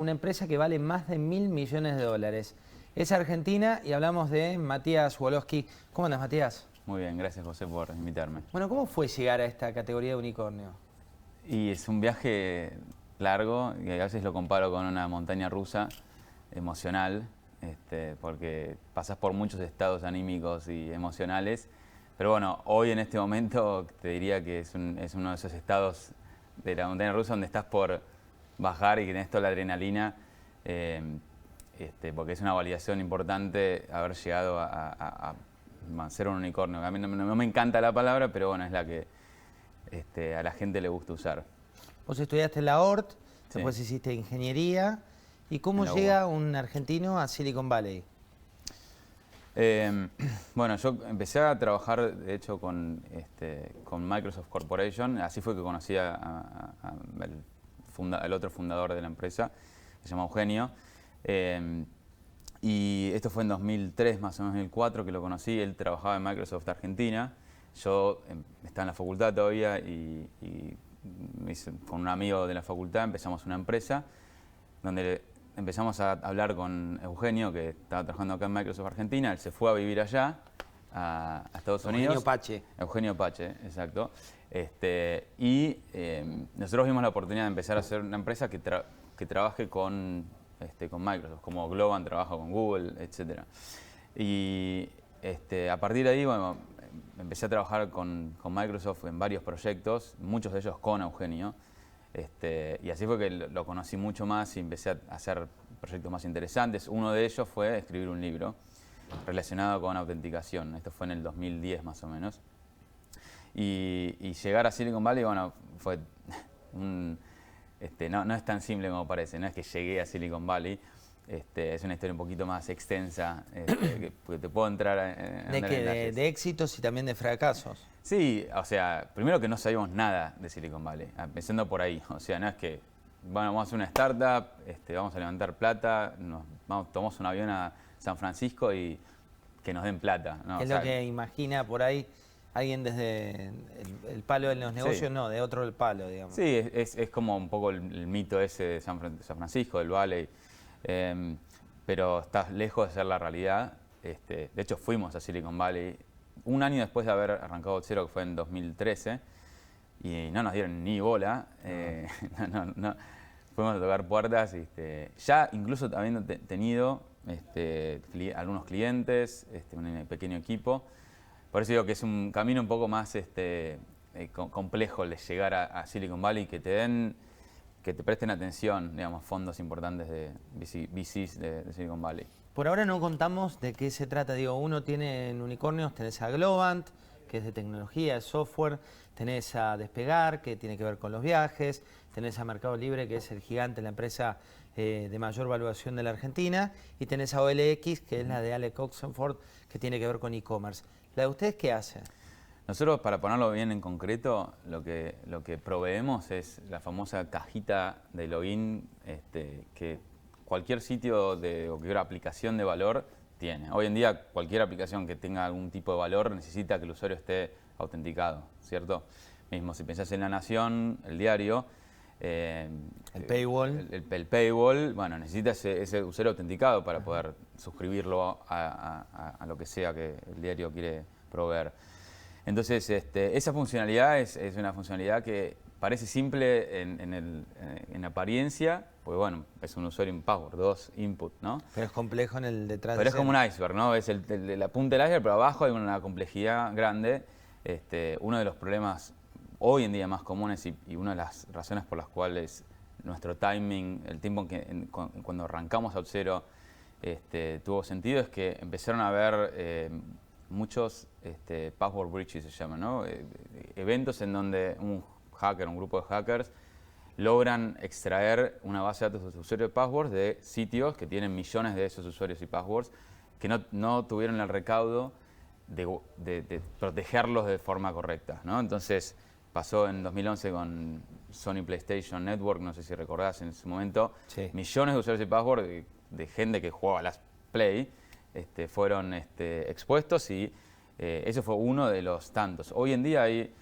Una empresa que vale más de 1.000 millones de dólares. Es argentina y hablamos de Matías Wolosky. ¿Cómo andas, Matías? Muy bien, gracias José por invitarme. Bueno, ¿cómo fue llegar a esta categoría de unicornio? Y es un viaje largo, y a veces lo comparo con una montaña rusa emocional, porque pasas por muchos estados anímicos y emocionales. Pero bueno, hoy en este momento te diría que es uno de esos estados de la montaña rusa donde estás por bajar y que tenés toda la adrenalina, porque es una validación importante haber llegado a ser un unicornio. A mí no me encanta la palabra, pero bueno, es la que a la gente le gusta usar. Vos estudiaste en la ORT, Sí, después hiciste ingeniería. ¿Y cómo en la UBA. llega un argentino a Silicon Valley? Bueno, yo empecé a trabajar, de hecho, con Microsoft Corporation. Así fue que conocí al otro fundador de la empresa, que se llama Eugenio. Y esto fue en 2003, más o menos 2004, que lo conocí. Él trabajaba en Microsoft Argentina. Yo estaba en la facultad todavía y con un amigo de la facultad empezamos una empresa donde empezamos a hablar con Eugenio, que estaba trabajando acá en Microsoft Argentina. Él se fue a vivir allá, a Estados Unidos. Eugenio Pache. Eugenio Pache, exacto. Nosotros vimos la oportunidad de empezar a hacer una empresa que trabaje con Microsoft, como Globant trabaja con Google, etc. Y a partir de ahí, bueno, empecé a trabajar con Microsoft en varios proyectos, muchos de ellos con Eugenio. Y así fue que lo conocí mucho más y empecé a hacer proyectos más interesantes. Uno de ellos fue escribir un libro relacionado con autenticación. Esto fue en el 2010 más o menos. Y llegar a Silicon Valley, bueno, fue no es tan simple como parece. No es que llegué a Silicon Valley. Es una historia un poquito más extensa, porque te puedo entrar en ¿De qué? ¿De éxitos y también de fracasos? Sí, o sea, primero que no sabíamos nada de Silicon Valley, empezando por ahí. O sea, no es que, bueno, vamos a hacer una startup, vamos a levantar plata, tomamos un avión a San Francisco y que nos den plata, ¿no? ¿Qué es lo que imagina por ahí alguien desde el palo de los negocios? Sí. No, de otro palo, digamos. Sí, es como un poco el mito ese de San Francisco, del Valley, pero está lejos de ser la realidad. De hecho, fuimos a Silicon Valley un año después de haber arrancado cero, que fue en 2013, y no nos dieron ni bola. No. Fuimos a tocar puertas, ya incluso habiendo tenido algunos clientes, un pequeño equipo. Por eso digo que es un camino un poco más complejo el de llegar a Silicon Valley, que te presten atención, digamos, fondos importantes de VCs de Silicon Valley. Por ahora no contamos de qué se trata. Digo, uno tiene en unicornios, tenés a Globant, que es de tecnología, de software, tenés a Despegar, que tiene que ver con los viajes, tenés a Mercado Libre, que es el gigante, la empresa de mayor valuación de la Argentina, y tenés a OLX, que es la de Alex Oxenford, que tiene que ver con e-commerce. ¿La de ustedes qué hace? Nosotros, para ponerlo bien en concreto, lo que proveemos es la famosa cajita de login que cualquier sitio o cualquier aplicación de valor tiene. Hoy en día, cualquier aplicación que tenga algún tipo de valor necesita que el usuario esté autenticado, ¿cierto? Mismo si pensás en La Nación, el diario, El paywall. El paywall, bueno, necesita ese usuario autenticado para poder suscribirlo a lo que sea que el diario quiere proveer. Entonces, esa funcionalidad es una funcionalidad que parece simple en apariencia, pues bueno, es un usuario en password, 2 input, ¿no? Pero es complejo en el detrás Pero de es como escena. un iceberg, ¿no? Es la punta del iceberg, pero abajo hay una complejidad grande. Uno de los problemas hoy en día más comunes y una de las razones por las cuales nuestro timing, el tiempo cuando arrancamos OutZero tuvo sentido, es que empezaron a haber muchos password breaches, se llaman, ¿no? Eventos en donde un grupo de hackers logran extraer una base de datos de usuarios y passwords de sitios que tienen millones de esos usuarios y passwords que no tuvieron el recaudo de protegerlos de forma correcta, ¿no? Entonces pasó en 2011 con Sony PlayStation Network, no sé si recordás en ese momento, Sí. millones de usuarios y passwords de gente que jugaba a las Play fueron expuestos y eso fue uno de los tantos. Hoy en día hay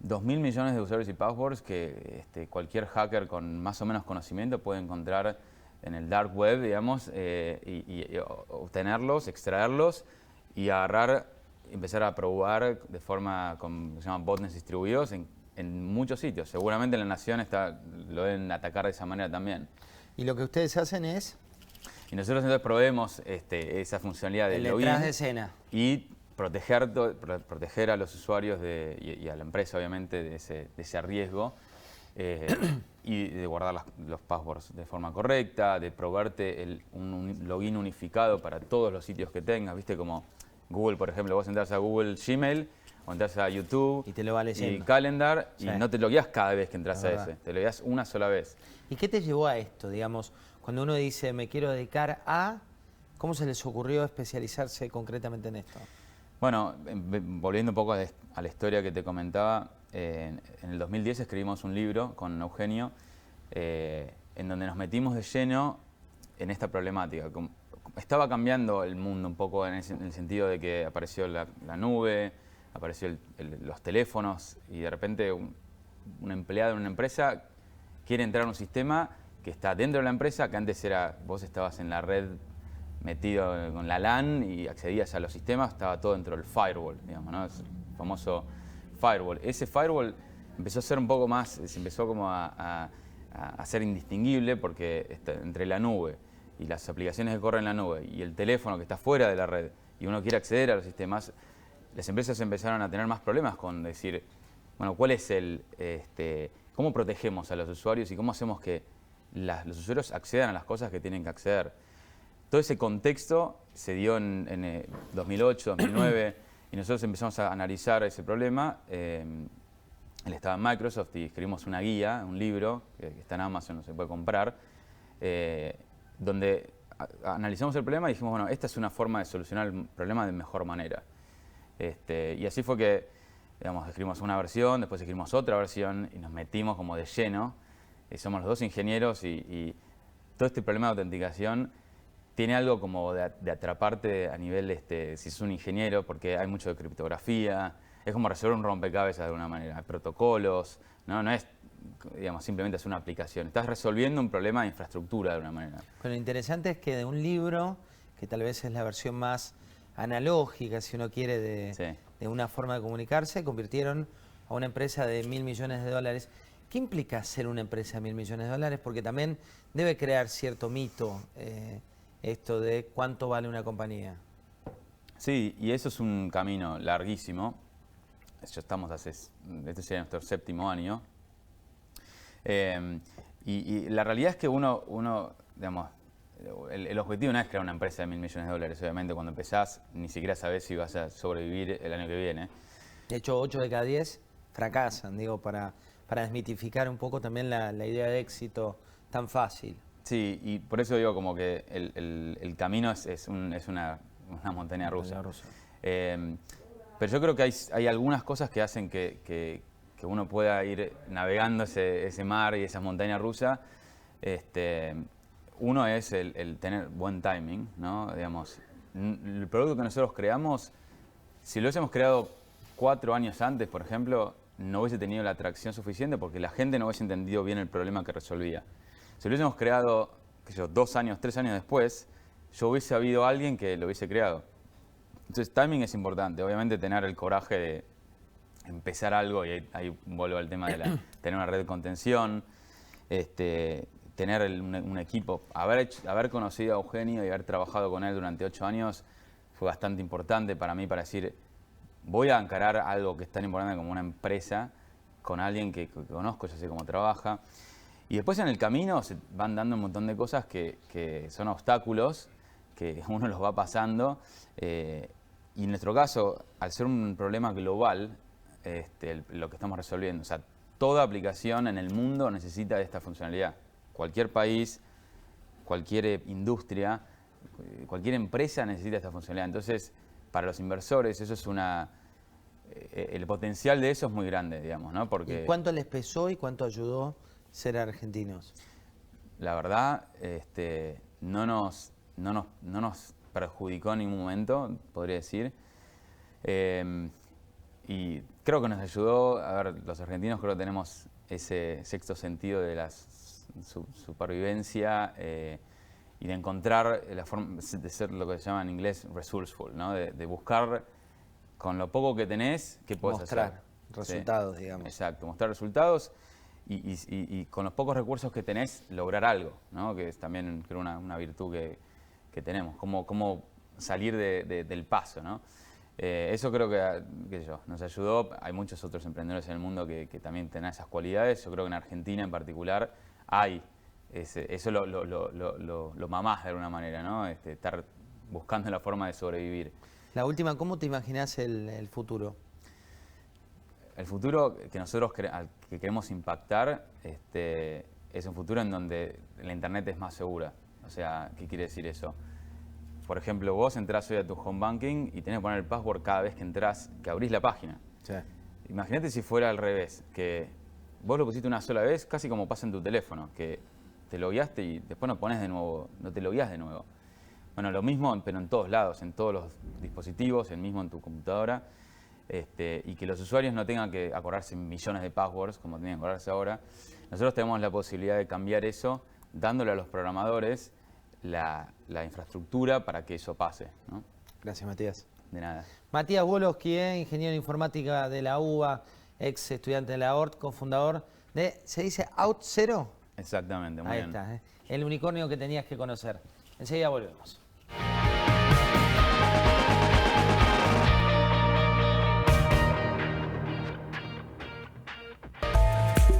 2.000 millones de usuarios y passwords que cualquier hacker con más o menos conocimiento puede encontrar en el dark web, digamos, y obtenerlos, extraerlos y empezar a probar de forma con se llaman botnets distribuidos en muchos sitios. Seguramente en la nación lo deben atacar de esa manera también. Y lo que ustedes hacen es Y nosotros entonces proveemos esa funcionalidad del el login detrás de escena. y proteger a los usuarios y a la empresa, obviamente, de ese riesgo. Y de guardar los passwords de forma correcta, de proveerte un login unificado para todos los sitios que tengas, ¿viste? Como Google, por ejemplo, vos entras a Google Gmail o entras a YouTube Y te lo va leyendo. y Calendar Sí. y no te logueas cada vez que entras Es a verdad. ese, te logueas una sola vez. ¿Y qué te llevó a esto, digamos? Cuando uno dice, me quiero dedicar a... ¿Cómo se les ocurrió especializarse concretamente en esto? Bueno, volviendo un poco a la historia que te comentaba, en el 2010 escribimos un libro con Eugenio en donde nos metimos de lleno en esta problemática. Estaba cambiando el mundo un poco en el sentido de que apareció la nube, apareció los teléfonos y de repente un empleado en una empresa quiere entrar a un sistema que está dentro de la empresa, que antes vos estabas en la red metido con la LAN y accedías a los sistemas, estaba todo dentro del firewall, digamos, ¿no? Es el famoso firewall. Ese firewall empezó a ser un poco más, se empezó como a ser indistinguible porque entre la nube y las aplicaciones que corren en la nube y el teléfono que está fuera de la red y uno quiere acceder a los sistemas, las empresas empezaron a tener más problemas con decir, bueno, ¿cuál es cómo protegemos a los usuarios y cómo hacemos que los usuarios accedan a las cosas que tienen que acceder? Todo ese contexto se dio en 2008, 2009, y nosotros empezamos a analizar ese problema. Él estaba en Microsoft y escribimos una guía, un libro, que está en Amazon, no se puede comprar, donde analizamos el problema y dijimos, bueno, esta es una forma de solucionar el problema de mejor manera. Y así fue que, digamos, escribimos una versión, después escribimos otra versión y nos metimos como de lleno. Somos los dos ingenieros y todo este problema de autenticación tiene algo como de atraparte a nivel, si sos un ingeniero, porque hay mucho de criptografía, es como resolver un rompecabezas de alguna manera, hay protocolos, no es, digamos, simplemente es una aplicación, estás resolviendo un problema de infraestructura de alguna manera. Pero lo interesante es que de un libro, que tal vez es la versión más analógica, si uno quiere, de una forma de comunicarse, convirtieron a una empresa de $1.000 millones. ¿Qué implica ser una empresa de $1.000 millones? Porque también debe crear cierto mito esto de cuánto vale una compañía. Sí, y eso es un camino larguísimo. Ya estamos este sería nuestro 7º año. Y la realidad es que uno digamos, el objetivo no es crear una empresa de $1.000 millones. Obviamente, cuando empezás, ni siquiera sabés si vas a sobrevivir el año que viene. De hecho, 8 de cada 10 fracasan, digo, para desmitificar un poco también la idea de éxito tan fácil. Sí, y por eso digo como que el camino es una montaña rusa. Pero yo creo que hay algunas cosas que hacen que uno pueda ir navegando ese mar y esa montaña rusa. Uno es el tener buen timing, ¿no? Digamos, el producto que nosotros creamos, si lo hubiésemos creado 4 años antes, por ejemplo, no hubiese tenido la atracción suficiente porque la gente no hubiese entendido bien el problema que resolvía. Si lo hubiésemos creado, 2 años, 3 años después, yo hubiese habido alguien que lo hubiese creado. Entonces, timing es importante. Obviamente, tener el coraje de empezar algo, y ahí vuelvo al tema de tener una red de contención, tener un equipo. Haber conocido a Eugenio y haber trabajado con él durante 8 años fue bastante importante para mí para decir, voy a encarar algo que es tan importante como una empresa con alguien que conozco, ya sé cómo trabaja. Y después en el camino se van dando un montón de cosas que son obstáculos, que uno los va pasando. Y en nuestro caso, al ser un problema global, lo que estamos resolviendo, o sea, toda aplicación en el mundo necesita de esta funcionalidad. Cualquier país, cualquier industria, cualquier empresa necesita esta funcionalidad. Entonces, para los inversores, eso es el potencial de eso es muy grande, digamos, ¿no? Porque ¿Y cuánto les pesó y cuánto ayudó ser argentinos? la verdad, no nos perjudicó en ningún momento, podría decir. Y creo que nos ayudó, a ver, los argentinos creo que tenemos ese sexto sentido de las supervivencia y de encontrar la forma de ser lo que se llama en inglés resourceful, ¿no? De buscar con lo poco que tenés, qué puedes hacer. Mostrar resultados, digamos. Exacto, mostrar resultados y con los pocos recursos que tenés, lograr algo, ¿no? Que es también creo una virtud que tenemos, cómo salir del paso, ¿no? Eso creo que nos ayudó. Hay muchos otros emprendedores en el mundo que también tienen esas cualidades. Yo creo que en Argentina en particular hay eso lo mamás de alguna manera, ¿no? Estar buscando la forma de sobrevivir. La última, ¿cómo te imaginás el futuro? El futuro que nosotros al que queremos impactar es un futuro en donde la internet es más segura. O sea, ¿qué quiere decir eso? Por ejemplo, vos entrás hoy a tu home banking y tenés que poner el password cada vez que entrás, que abrís la página. Sí. Imagínate si fuera al revés, que vos lo pusiste una sola vez, casi como pasa en tu teléfono, que te logueaste y después no pones de nuevo, no te logueás de nuevo. Bueno, lo mismo, pero en todos lados, en todos los dispositivos, el mismo en tu computadora, y que los usuarios no tengan que acordarse millones de passwords, como tienen que acordarse ahora. Nosotros tenemos la posibilidad de cambiar eso, dándole a los programadores la infraestructura para que eso pase, ¿no? Gracias, Matías. De nada. Matías Woloski, ingeniero en informática de la UBA, ex estudiante de la ORT, cofundador de, ¿se dice OutZero? Exactamente, muy Ahí bien. está, el unicornio que tenías que conocer. Enseguida volvemos.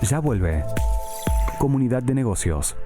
Ya vuelve. Comunidad de Negocios.